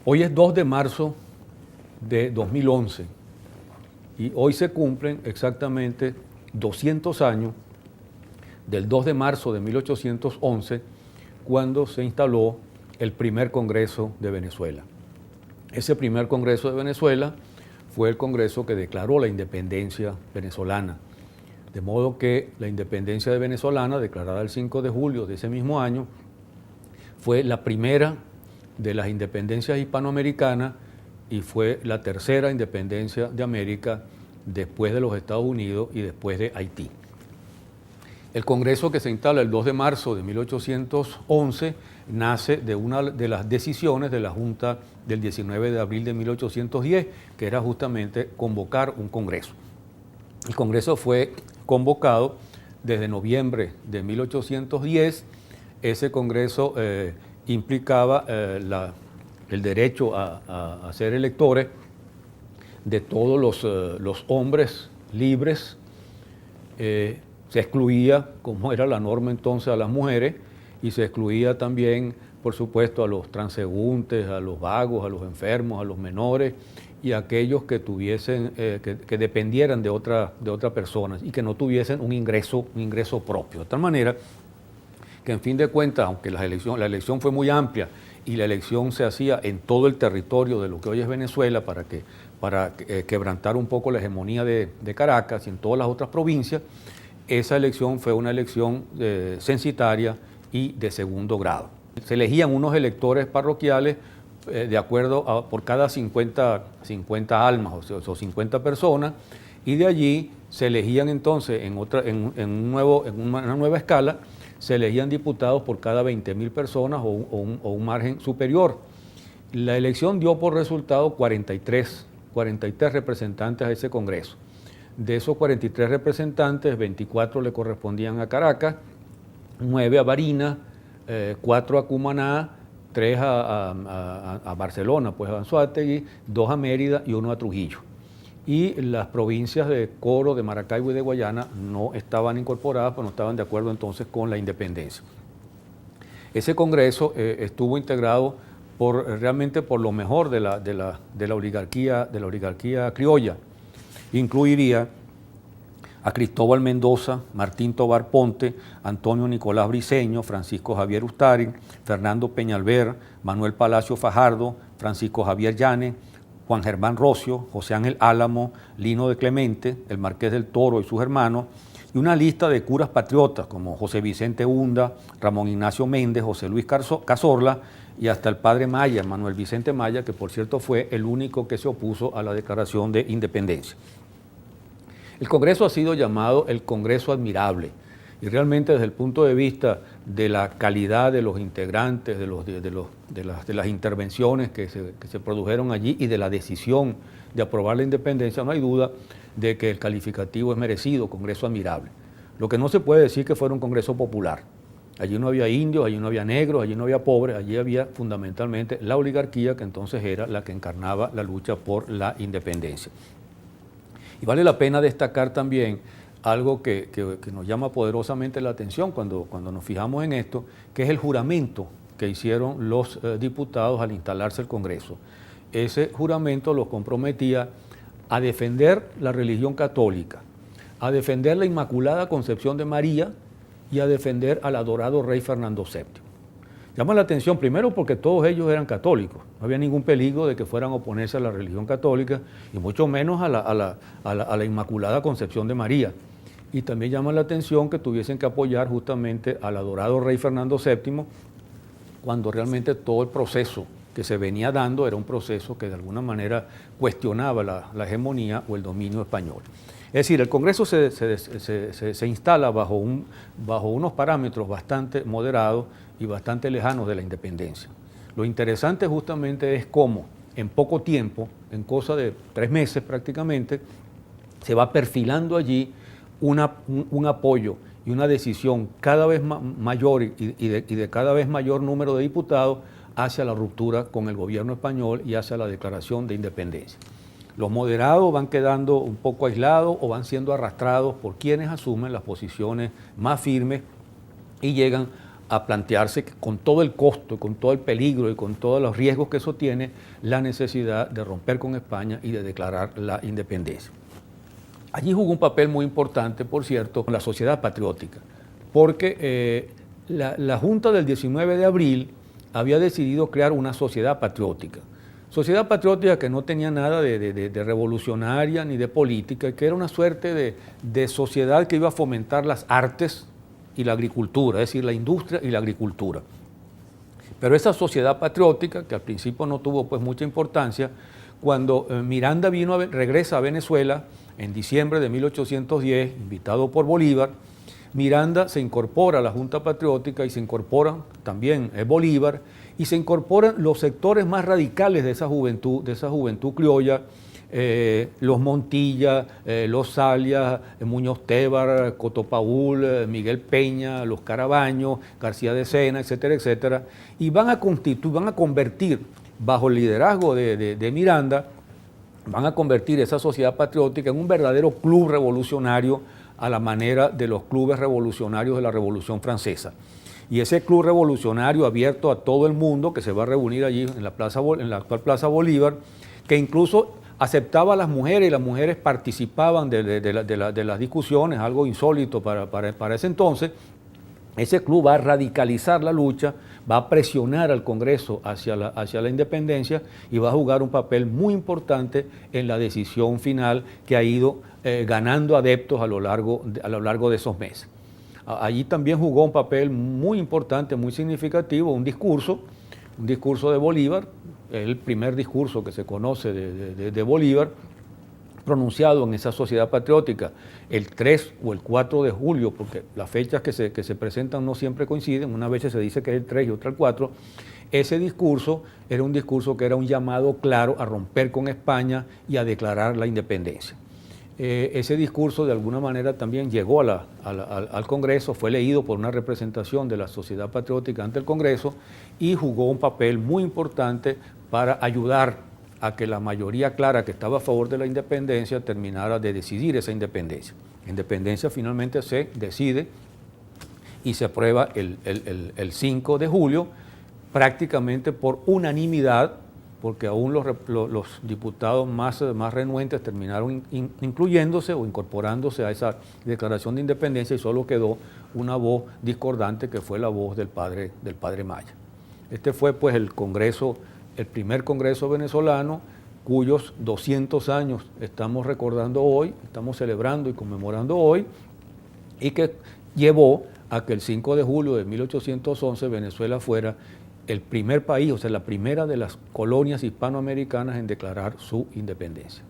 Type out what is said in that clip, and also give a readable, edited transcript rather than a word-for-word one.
Hoy es 2 de marzo de 2011 y hoy se cumplen exactamente 200 años del 2 de marzo de 1811, cuando se instaló el primer Congreso de Venezuela. Ese primer Congreso de Venezuela fue el Congreso que declaró la independencia venezolana. De modo que la independencia de venezolana, declarada el 5 de julio de ese mismo año, fue la primera de las independencias hispanoamericanas y fue la tercera independencia de América después de los Estados Unidos y después de Haití. El Congreso que se instala el 2 de marzo de 1811 nace de una de las decisiones de la Junta del 19 de abril de 1810, que era justamente convocar un Congreso. El Congreso fue convocado desde noviembre de 1810. Ese Congreso implicaba el derecho a ser electores de todos los hombres libres. Se excluía, como era la norma entonces, a las mujeres, y se excluía también, por supuesto, a los transeúntes, a los vagos, a los enfermos, a los menores y a aquellos que tuviesen, que dependieran de otra persona y que no tuviesen un ingreso propio. De tal manera que, en fin de cuentas, aunque la elección fue muy amplia y la elección se hacía en todo el territorio de lo que hoy es Venezuela para quebrantar un poco la hegemonía de Caracas y en todas las otras provincias, esa elección fue una elección censitaria y de segundo grado. Se elegían unos electores parroquiales de acuerdo por cada 50 almas o 50 personas, y de allí se elegían entonces en una nueva escala, se elegían diputados por cada 20.000 personas o un margen superior. La elección dio por resultado 43 representantes a ese Congreso. De esos 43 representantes, 24 le correspondían a Caracas, 9 a Barinas, 4 a Cumaná, 3 a Barcelona, pues a Anzoátegui, 2 a Mérida y 1 a Trujillo. Y las provincias de Coro, de Maracaibo y de Guayana no estaban incorporadas, pues no estaban de acuerdo entonces con la independencia. Ese Congreso estuvo integrado realmente por lo mejor de la oligarquía criolla. Incluiría a Cristóbal Mendoza, Martín Tobar Ponte, Antonio Nicolás Briceño, Francisco Javier Ustari, Fernando Peñalver, Manuel Palacio Fajardo, Francisco Javier Llanes, Juan Germán Rocio, José Ángel Álamo, Lino de Clemente, el Marqués del Toro y sus hermanos, y una lista de curas patriotas como José Vicente Hunda, Ramón Ignacio Méndez, José Luis Cazorla y hasta el padre Maya, Manuel Vicente Maya, que por cierto fue el único que se opuso a la declaración de independencia. El Congreso ha sido llamado el Congreso Admirable, y realmente desde el punto de vista de la calidad de los integrantes, de las intervenciones que se produjeron allí y de la decisión de aprobar la independencia, no hay duda de que el calificativo es merecido, Congreso Admirable. Lo que no se puede decir que fuera un Congreso popular. Allí no había indios, allí no había negros, allí no había pobres, allí había fundamentalmente la oligarquía, que entonces era la que encarnaba la lucha por la independencia. Y vale la pena destacar también algo que nos llama poderosamente la atención cuando nos fijamos en esto, que es el juramento que hicieron los diputados al instalarse el Congreso. Ese juramento los comprometía a defender la religión católica, a defender la Inmaculada Concepción de María y a defender al adorado rey Fernando VII. Llama la atención primero porque todos ellos eran católicos, no había ningún peligro de que fueran a oponerse a la religión católica y mucho menos a la Inmaculada Concepción de María. Y también llama la atención que tuviesen que apoyar justamente al adorado rey Fernando VII, cuando realmente todo el proceso que se venía dando era un proceso que de alguna manera cuestionaba la hegemonía o el dominio español. Es decir, el Congreso se instala bajo unos parámetros bastante moderados y bastante lejanos de la independencia. Lo interesante justamente es cómo en poco tiempo, en cosa de 3 meses prácticamente, se va perfilando allí un apoyo y una decisión cada vez mayor y de cada vez mayor número de diputados hacia la ruptura con el gobierno español y hacia la declaración de independencia. Los moderados van quedando un poco aislados o van siendo arrastrados por quienes asumen las posiciones más firmes y llegan a plantearse que con todo el costo, con todo el peligro y con todos los riesgos que eso tiene, la necesidad de romper con España y de declarar la independencia. Allí jugó un papel muy importante, por cierto, la sociedad patriótica, porque la Junta del 19 de abril había decidido crear una sociedad patriótica. Sociedad patriótica que no tenía nada de revolucionaria ni de política, que era una suerte de sociedad que iba a fomentar las artes y la agricultura, es decir, la industria y la agricultura. Pero esa sociedad patriótica, que al principio no tuvo pues mucha importancia, cuando Miranda regresa a Venezuela en diciembre de 1810, invitado por Bolívar, Miranda se incorpora a la Junta Patriótica y se incorpora también Bolívar, y se incorporan los sectores más radicales de esa juventud criolla, los Montilla, los Salia, Muñoz Tebar, Cotopaúl, Miguel Peña, los Carabaños, García de Sena, etcétera, etcétera, y van a convertir, bajo el liderazgo de Miranda, van a convertir esa sociedad patriótica en un verdadero club revolucionario a la manera de los clubes revolucionarios de la Revolución Francesa. Y ese club revolucionario abierto a todo el mundo, que se va a reunir allí en la actual Plaza Bolívar, que incluso aceptaba a las mujeres y las mujeres participaban de las discusiones, algo insólito para ese entonces. Ese club va a radicalizar la lucha, va a presionar al Congreso hacia la independencia y va a jugar un papel muy importante en la decisión final que ha ido ganando adeptos a lo largo de esos meses. Allí también jugó un papel muy importante, muy significativo, un discurso de Bolívar, el primer discurso que se conoce de Bolívar, pronunciado en esa sociedad patriótica el 3 o el 4 de julio, porque las fechas que se presentan no siempre coinciden, una vez se dice que es el 3 y otra el 4, ese discurso era un discurso que era un llamado claro a romper con España y a declarar la independencia. Ese discurso de alguna manera también llegó al Congreso, fue leído por una representación de la sociedad patriótica ante el Congreso y jugó un papel muy importante para ayudar a que la mayoría clara que estaba a favor de la independencia terminara de decidir esa independencia. La independencia finalmente se decide y se aprueba el 5 de julio prácticamente por unanimidad, porque aún los diputados más renuentes terminaron incluyéndose o incorporándose a esa declaración de independencia y solo quedó una voz discordante que fue la voz del padre Maya. Este fue pues el primer Congreso venezolano cuyos 200 años estamos recordando hoy, estamos celebrando y conmemorando hoy, y que llevó a que el 5 de julio de 1811 Venezuela fuera el primer país, o sea, la primera de las colonias hispanoamericanas en declarar su independencia.